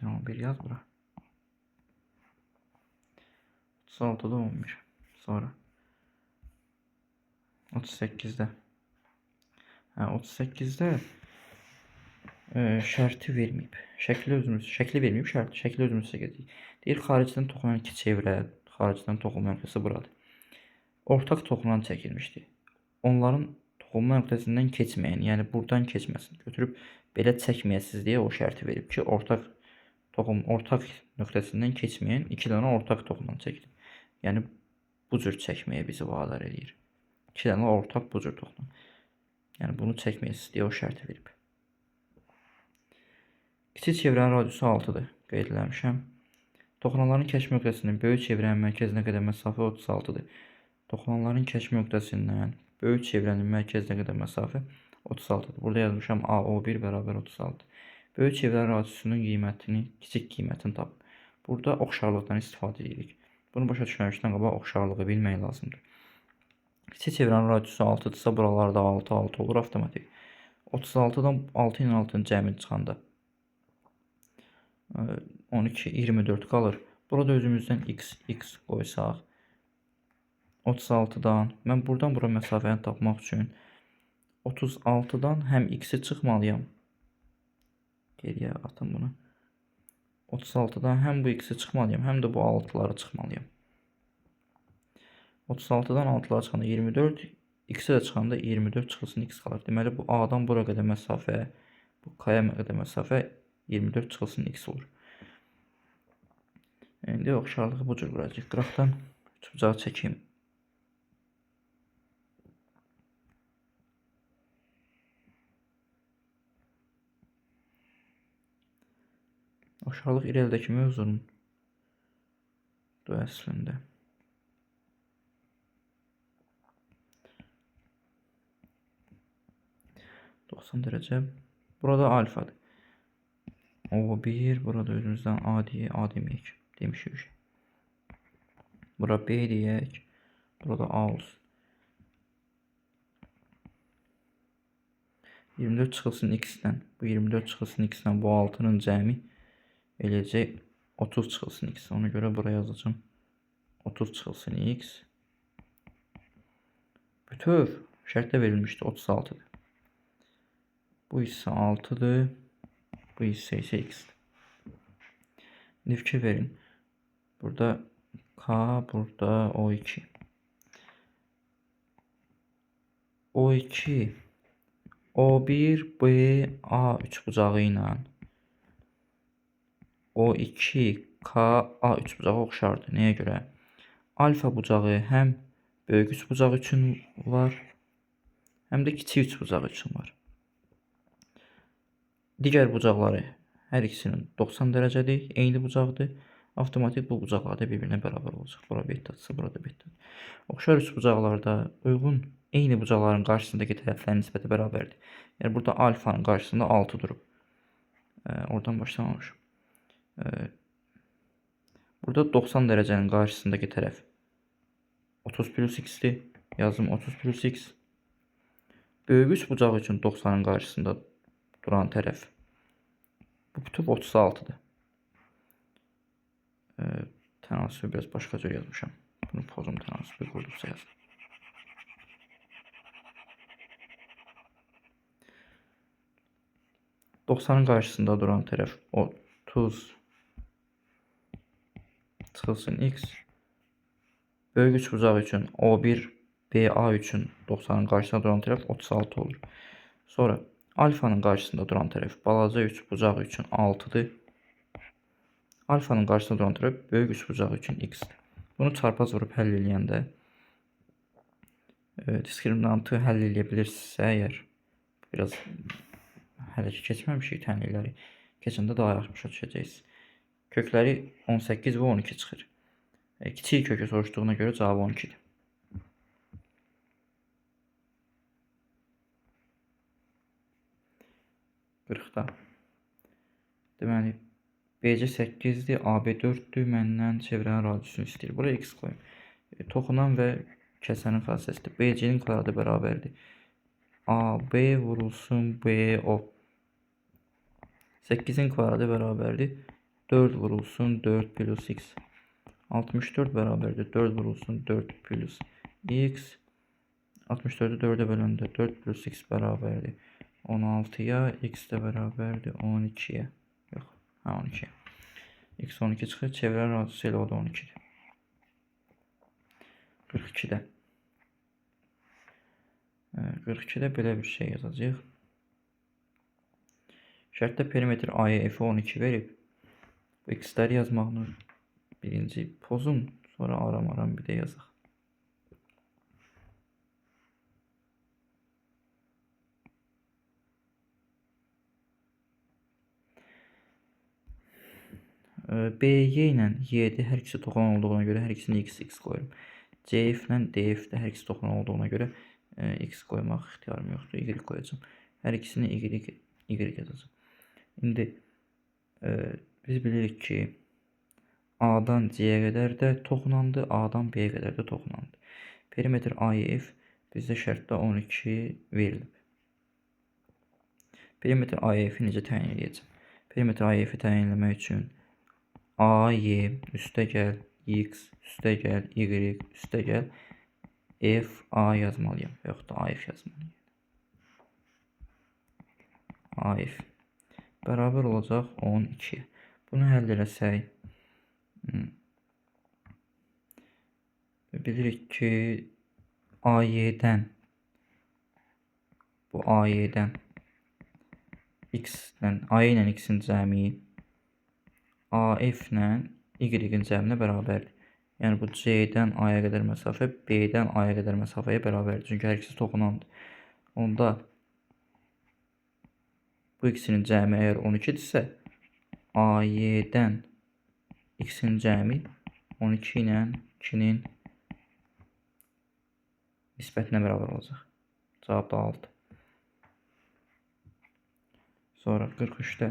11 yaz bura. 36'da 11. Sonra 38'də. 38'də şərti verməyib. Şəkli verməyib, şəkli özümüz sizə gedik. Deyir, xaricdən toxunan iki çevrə, xaricdən toxunma nöqtəsi buradır. Ortaq toxunan çəkilmişdi. Onların toxunma nöqtəsindən keçməyən, yəni buradan keçməsin. Götürüb belə çəkməyəsiniz deyə o şərti verib ki, ortaq nöqtəsindən keçməyən iki dənə ortaq toxunan çəkilib. Yəni bu cür çəkməyə bizi vadar edir. İki dənə ortaq bu cür toxunan. Yəni bunu çəkməyəsiniz deyə o şərti verib. Kiçik çevrənin radiusu 6-dır. Qeyd eləmişəm. Toxunanların kəşf nöqtəsindən böyük çevrənin mərkəzinə qədər məsafə 36-dır. Toxunanların kəşf nöqtəsindən böyük çevrənin mərkəzinə qədər məsafə 36-dır. Burada yazmışam AO1 bərabər 36. Böyük çevrənin radiusunun qiymətini, kiçik qiymətini tap. Burada oxşarlıqdan istifadə edirik. Bunu başa düşməmişdən qabaq oxşarlığı bilmək lazımdır. Kiçik çevrənin radiusu 6-dırsa, buralarda 6 olur avtomatik. 36-dan 6 ilə 6-nın cəmi çıxanda 12, 24 qalır. Burada özümüzdən x qoysaq 36-dan, mən buradan bura məsafəni tapmaq üçün 36-dan həm x-i çıxmalıyam. Geriyə atım bunu. 36-dan həm bu x-i çıxmalıyam, həm də bu 6-ları çıxmalıyam. 36-dan 6-lara çıxanda 24, x-i də çıxanda 24 çıxılsın x qalır. Deməli, bu A-dan bura qədər məsafə, bu K-ya qədər məsafə 24 çıxılsın x olur. İndi oxşarlığı bu cür quracaq. Qıraqdan üçbucağı çəkeyim. Oxşarlıq irəlidəki mövzunun əslində 90 dərəcə. Burada alfadır. O1, burada özümüzdən A deməyək. Demişik. Bura B deyək. Burada A olsun. 24 çıxılsın x-dən. Bu 24 çıxılsın x-dən. Bu 6-nın cəmi eləyəcək 30 çıxılsın x. Ona görə buraya yazacağım. 30 çıxılsın x. Bütöv şərtdə verilmişdi 36'dır. Bu hissə 6'dır. Bu hissə isə x-dir. İndi fikir verin. Burada k, burada o2. O2, O1, B, A3 bucağı ilə O2, K, A3 bucağı oxşardır. Nəyə görə? Alfa bucağı həm böyük 3 bucağı üçün var, həm də kiçik 3 bucağı üçün var. Digər bucaqları hər ikisinin 90 dərəcədir, eyni bucaqdır. Avtomatik bu bucaqlar da bir-birinə bərabər olacaq. Bura betadırsa, burada betad. Oxşar 3 bucaqlarda uyğun eyni bucaqların qarşısındakı tərəflərin nisbəti bərabərdir. Yəni burada alfanın qarşısında 6 durub. Oradan başlamamışım. Burada 90 dərəcənin qarşısındakı tərəf 30 plus x-dir. Yazdım 30 plus x. Böyük 3 bucağı üçün 90'ın qarşısında duran tərəf. Bu bütöv 36'dır. Tənasibi biraz başqa cür yazmışam. Bunu pozum tənasibi qurduqca yazdım. %90'ın qarşısında duran tərəf 30 çıxılsın x. Böyük 3 bucağı üçün O1, BA üçün 90'ın qarşısında duran tərəf 36 olur. Sonra alfanın qarşısında duran tərəf balaca 3 bucağı üçün 6'dır. Alfanın qarşısında duran tərəf böyük 3 bucağı üçün x-dir. Bunu çarpaz vurub həll eləyəndə diskriminantı həll eləyə bilirsinizsə əgər, biraz hələ ki keçməmişik tənlikləri, keçəndə daha yaxşı başa düşəcəksiniz. Kökləri 18 və 12 çıxır. Kiçik kökü soruşduğuna görə cavabı 12'dir. Qırxda. Deməli, BC 8'dir, AB 4'dür, məndən çevrənin radiusunu istəyir. Buraya x qoyum. Toxunan və kəsənin fasiləsi BC-nin kvadradı bərabərdir. AB vurulsun BO. 8'in kvadradı bərabərdir. 4 vurulsun 4 plus x. 64 bərabərdir. 4 vurulsun 4 plus x. 64'ü 4'e böləndə 4 plus x bərabərdir 16'ya. X də bərabərdir 12'yə. Yox, 12'yə. X 12 çıxır. Çevrənin radiusu ilə o da 12'dir. 42'də. 42'də belə bir şey yazacağıq. Şərtdə perimetr AEF-i 12 verib. Bu x-ləri yazmağını birinci pozum, sonra aram bir də yazaq. BY ilə y'də hər ikisi toxunan olduğuna görə hər ikisini x qoyurum. CF ilə DF də hər ikisi toxunan olduğuna görə x qoymaq ixtiyarım yoxdur. Y qoyacağım. Hər ikisini y yazacağım. İndi biz bilirik ki A-dan C-yə qədər də toxunandı, A-dan B-yə qədər də toxunandı. Perimetr AEF bizdə şərtdə 12 verilib. Perimetr AEF-i necə təyin edəcəm? Perimetr AEF-i təyin etmək üçün AY üstə gəl X üstə gəl Y üstə gəl FA yazmalıyam. Yox da AF yazmalıyam. AF bərabər olacaq 12. Bunu həll eləsək bilirik ki AY-dən bu AY-dən X-dən AY ilə X-in cəmi AF ilə Y-in cəminə bərabərdir. Yəni bu C-dən A-ya qədər məsafə B-dən A-ya qədər məsafəyə bərabərdir. Çünki hər ikisi toxunandır. Onda bu ikisinin cəmi əgər 12-dirsə AY-dən X-in cəmi 12 ilə 2-nin nisbətinə bərabər olacaq. Cavab da 6. Sonra 43'də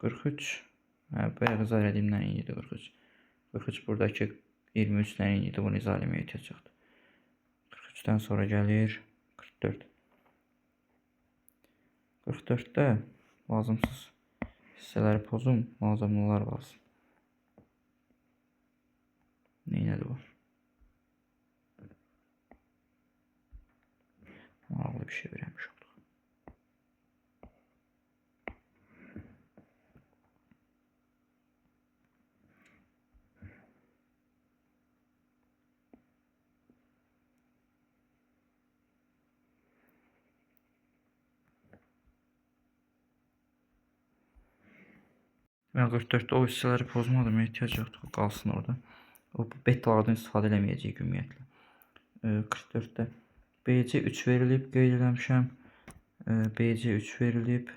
43 bayaq izah edimdən idi 43. 43 buradakı 23'dən idi. Bunu izah etməyə ehtiyac yoxdur. 43'dən sonra gəlir 44. 44'də lazımsız hissələri pozum, lazımlılar qalsın. nədir bu? Maraqlı bir şey verəmiş olduq. Ben 44'te o hissələri pozmadım, ehtiyac yoxdur, qalsın orada. O betalardan istifadə eləməyəcəyik ümumiyyətlə. 44'te BC 3 verilib, qeyd eləmişəm. BC 3 verilib.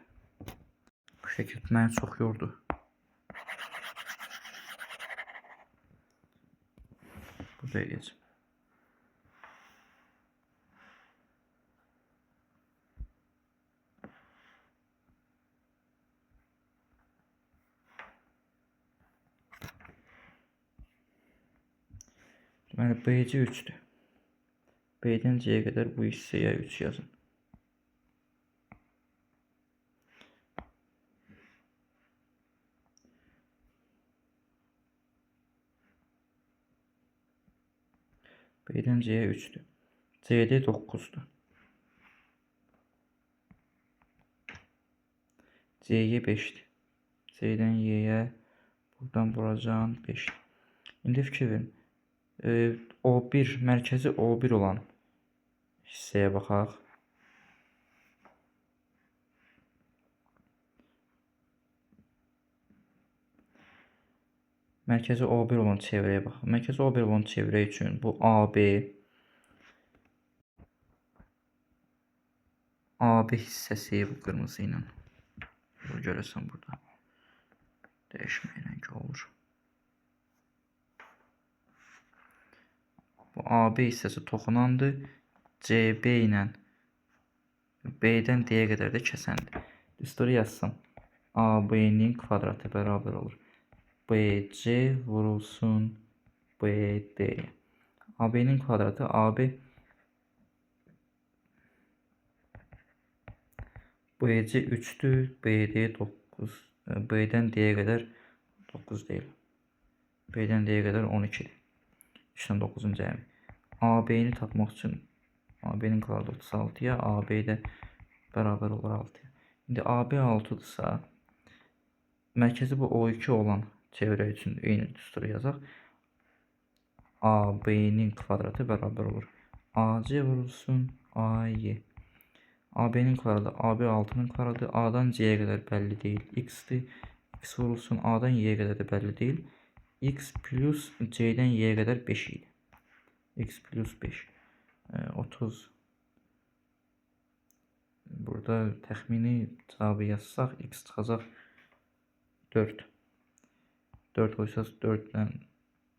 Bu şəkil məni çox yordu. Buraya geç. Deməli BC 3'dür. B'den C'ye kadar bu hissəyə 3 yazın. B'den C'ye 3'dür. C'de 9'dur. C'ye 5'dir. C'den Y'ye buradan vuracağım 5. İndi fikir verin. O1 mərkəzi O1 olan hissəyə baxaq. Mərkəzi O1 olan çevrəyə baxaq. Mərkəzi O1 olan çevrə üçün bu AB hissəsi bu qırmızı ilə. Bu görəsən burada. Dəyişməyən ki olur. Bu AB hissəsi toxunandır. CB ilə B'dən D'yə qədər də kəsəndir. Düstur yazsam. AB'nin kvadratı bərabər olur. BC vurulsun BD. AB'nin kvadratı AB BC 3'tür. BD 9. B'den D'ye kadar 9 değil. B'den D'ye kadar 12'dir. 3'dən 9'un cəmi. AB'ni tapmaq üçün AB'nin kvadratı 36'ya, AB də bərabər olur 6'ya. İndi AB 6'dırsa, mərkəzi bu O2 olan çevrə üçün eyni düsturu yazaq. AB'nin kvadratı bərabər olur. AC vurulsun AY. AB'nin kvadratı AB 6'nın kvadratı A'dan C'ye kadar belli değil. X'dir. X vurulsun A'dan Y'ye kadar da belli değil. X plus C'den Y'ye kadar 5 idi. X plus 5. 30. Burada təxmini cavabı yazsaq X çıxacaq 4. 4 koysaq 4'dən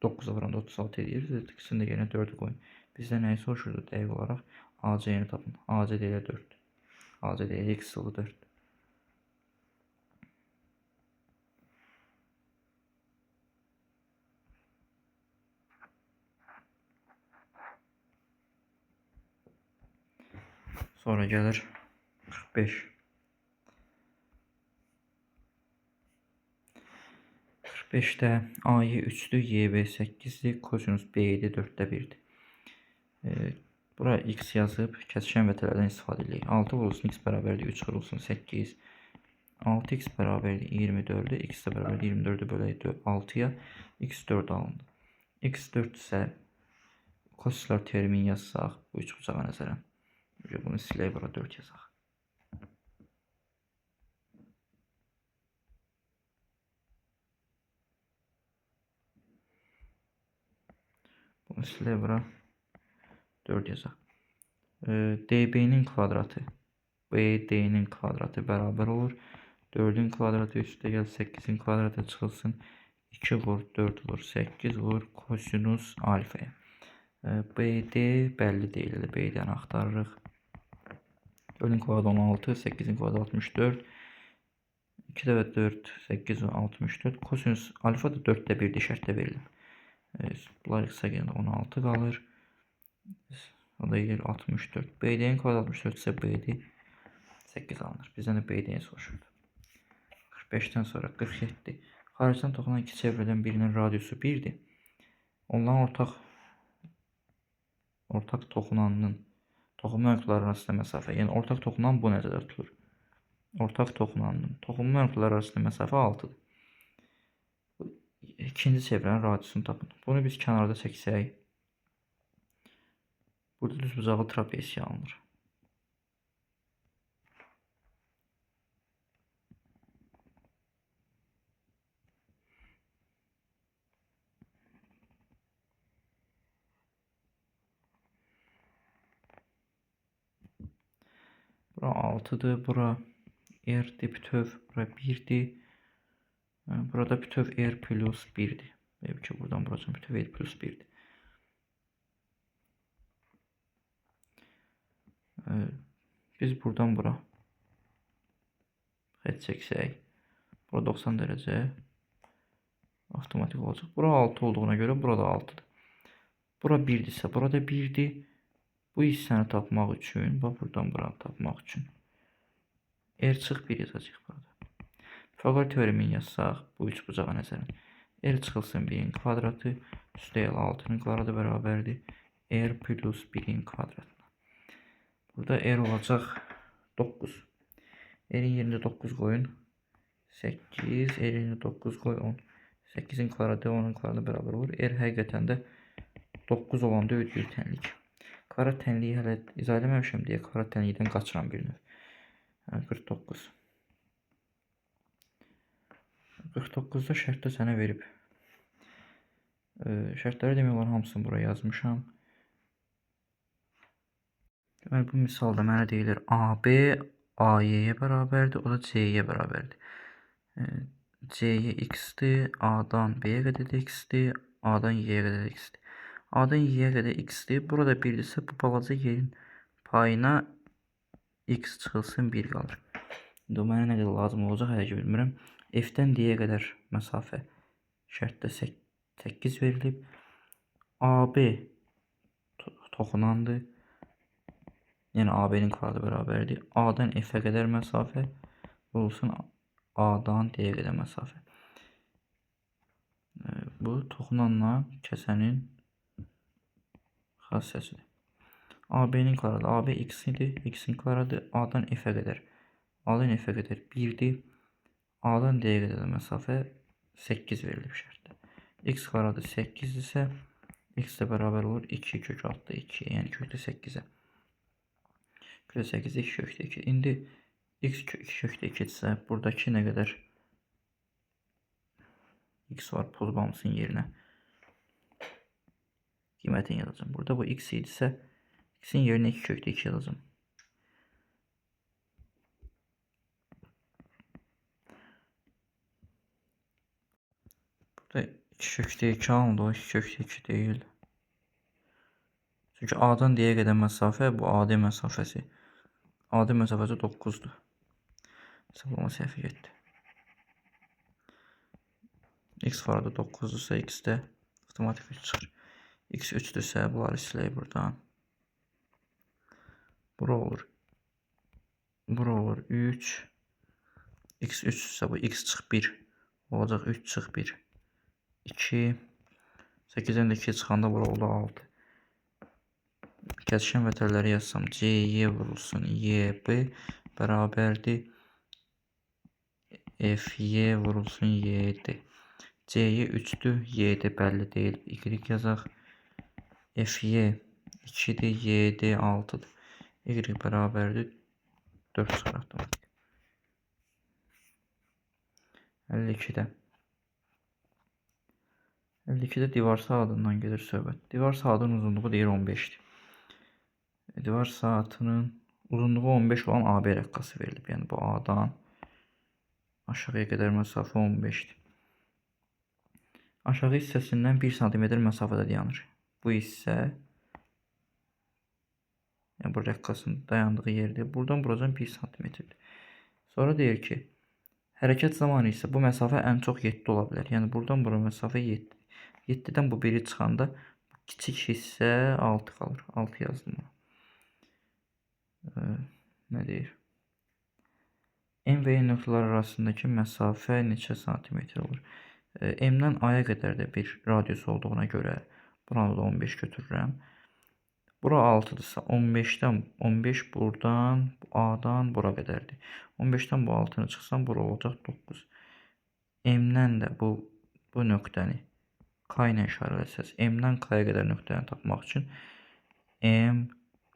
9 vuranda 36 edir. İkisini də yenə 4'ü qoyun. Bizdə nəyi soruşurdu dəqiq olaraq? AC'ni tapın. AC deyə 4. AC deyə X sıvı 4. Sonra gəlir 45. 45'də A'yı 3'dür, YB 8'dir, kosinus B'yi 4'də 1'dir. Bura X yazıb kəsişən vətələrdən istifadə edirik. 6 vurulsun X bərabərdir 3 vurulsun 8. 6x bərabərdir 24'dür. X də bərabərdir 24'ü bölək 6'ya. X 4 alındı. X 4 isə kosinuslar teoremini yazsaq bu 3 bucağa nəzərən. Bunu silək, bura 4 yazaq. Bunu silək, bura 4 yazaq. DB'nin kvadratı BD'nin kvadratı bərabər olur. 4'ün kvadratı üstə gəl 8'in kvadratı çıxılsın. 2 vur 4 vur 8 vur kosinus alfaya. BD bəlli deyil. BD'ni axtarırıq. 4'ün kvadratı 16, 8'in kvadratı 64. 2 də 4, 8 64. Kosinus alfa da 4'də 1'dir, şərtdə verilib. Bunlar xısa gəndə 16 qalır. O da yer 64. BD'nin kvadratı 64 ise BD 8 alınır. Bizden de BD'ni soruşurdu. 45'ten sonra 47. Xaricdən toxunan iki çevrədən birinin radiusu 1'dir. Onların ortak toxunanın toxunma nöqtələri arasında məsafə, yəni ortak toxunan bu nəzərdə tutulur. Ortak toxunanın toxunma nöqtələri arasında məsafə 6-dır. İkinci çevrənin radiusunu tapın. Bunu biz kənarda çəksək, burada düzbucaqlı trapesiya alınır. Bura 6'dır, bura R-dir bütöv, bura 1'dir. Burada bütöv R plus 1'dir. Deyib ki, buradan buracan bütöv R plus 1'dir. Biz buradan bura xət çəksək, bura 90 dərəcə avtomatik olacaq. Bura 6 olduğuna görə burada 6'dır. Bura 1'dirsə, burada 1'dir. Bu hissəni tapmaq üçün, buradan bura tapmaq üçün R çıx 1 yazacaq burada. Pifaqor teoremini yazsaq, bu üç bucağa nəzərən. R çıxılsın 1'in kvadratı üstəgəl 6'nın kvadratı bərabərdir. R plus 1'in kvadratına. Burada R olacaq 9. R'in yerində 9 qoyun. 8. R'in yerində 9 qoy 10. 8'in kvadratı 10'un kvadratı bərabər olur. R həqiqətən də 9 olanda ödəyir tənlik. Kvadrat tənliyi hələ izah eləməmişəm deyə kvadrat tənlikdən qaçıram bir növ. 49. 49'da şərtdə sənə verib. Şərtləri demək olar hamısını buraya yazmışam. Deməli, bu misalda mənə deyilir AB AY-yə bərabərdir, o da C-yə bərabərdir. C-yə x-dir, A-dan B-yə qədər x-dir, A-dan Y-yə qədər x-dir. A-dan Y-yə qədər x-dir. Burada 1-dirsə, bu balaca yerin payına x çıxılsın 1 qalır. İndi o mənə nə qədər lazım olacaq, hələ ki bilmirəm. F-dən D-yə qədər məsafə şərtdə 8 verilib. AB toxunandır. Yəni AB-nin kvadratı bərabərdir. A-dan F-ə qədər məsafə olsun A-dan D-yə qədər məsafə. Bu toxunanla kəsənin xassəsidir. AB-nin kvadratı, AB x idi, x-in kvadratı A-dan F-ə qədər. A-dan F-ə qədər 1-dir. A-dan D-yə qədər məsafə 8 verilib şərtdə. X kvadratı 8 isə x də bərabər olur 2 kök altda 2, yəni kökdə 8-ə. Kökdə 8-də 2 kökdə 2. İndi x kökdə 2 isə buradakı nə qədər x var, pozbamısın yerinə qiymətini yazacağım. Burada bu x idisə x-in yerinə 2 kökdə 2 yazacağım. Burada 2 kökdə 2 alındı, o 2 kökdə 2 deyil. Çünki A-dan D-yə qədər məsafə bu AD məsafəsi. AD məsafəsi 9'dur. Hesablama səhvi getdi. X vardı 9'dursa x də avtomatik 3 çıxır. X 3'dürsə bunları silək buradan. Bura olur. Bura olur 3. X 3'dürsə bu x çıx 1 olacaq, 3 çıx 1. 2. 8'dən də 2 çıxanda bura oldu 6. Kəsişən vətərləri yazsam CY vurulsun YB bərabərdir FY vurulsun YD. CY 3'dür, YD bəlli deyil, Y yazaq. FY 2'dir, YD 6'dır. Y bərabərdir 4 çıxır avtomatik. 52'də. 52'də divar saatından gedir söhbət. Divar saatının uzunluğu deyir 15'dir. Divar saatının uzunluğu 15 olan AB rəqqası verilib. Yəni bu A-dan aşağıya qədər məsafə 15'dir. Aşağı hissəsindən 1 cm məsafədə dayanır. Bu hissə yəni bu rəqqasın dayandığı yerdir. Buradan buracan 1 cm-dir. Sonra deyir ki, hərəkət zamanı isə bu məsafə ən çox 7 ola bilər. Yəni buradan bura məsafə 7. 7-dən bu 1'i çıxanda bu kiçik hissə 6 qalır. 6 yazdım. Nə deyir? N və N nöqtələr arasındakı məsafə neçə santimetr olur? M-dən A-ya qədər də bir radius olduğuna görə buranı da 15 götürürəm. Bura 6-dırsa 15-dən 15 buradan A-dan bura qədərdir. 15-dən bu 6-nı çıxsam bura olacaq 9. M-dən də bu nöqtəni K ilə işarələsəz, M-dən K-ya qədər nöqtəni tapmaq üçün M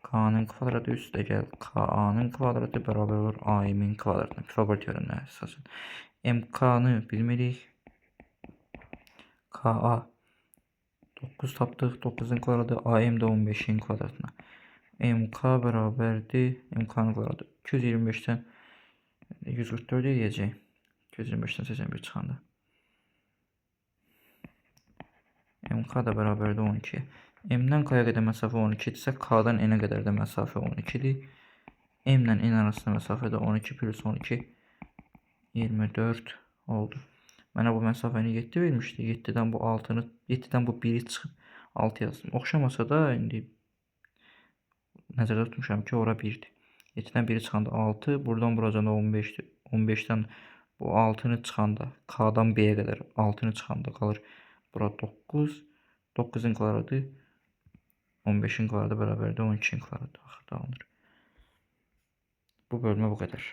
K-nın kvadratı üstə gəl K-A-nın kvadratı bərabər olur A-M-in kvadratına. Pifagor teoreminə əsasən. M-K-nı bilmirik. K-A 9 tapdıq. 9-un kvadratı A-M də 15-in kvadratına. M-K bərabərdir. M-K-nın kvadratı 225-dən 144 edəcək. 225-dən 81 çıxanda. M-K da bərabərdir 12. M-dən K-ya qədər məsafə 12-dirsə, K-dan N-ə qədər də məsafə 12-dir. M-lə N arasında məsafə də 12 plus 12 24 oldu. Mənə bu məsafəni 7 vermişdi. 7-dən bu 6-nı, 7-dən bu 1-i çıxıb 6 yazdım. Oxşamasa da indi nəzərdə tutmuşam ki, ora 1-dir. 7-dən 1-i çıxanda 6, buradan buracanda 15-dir. 15-dən bu 6-nı çıxanda, K-dan B-yə qədər 6-nı çıxanda qalır. Bura 9. 9-un kvadratı 15-in kvadratı bərabərdir 12-in kvadratı. Axırda alınır. Bu bölmə bu qədər.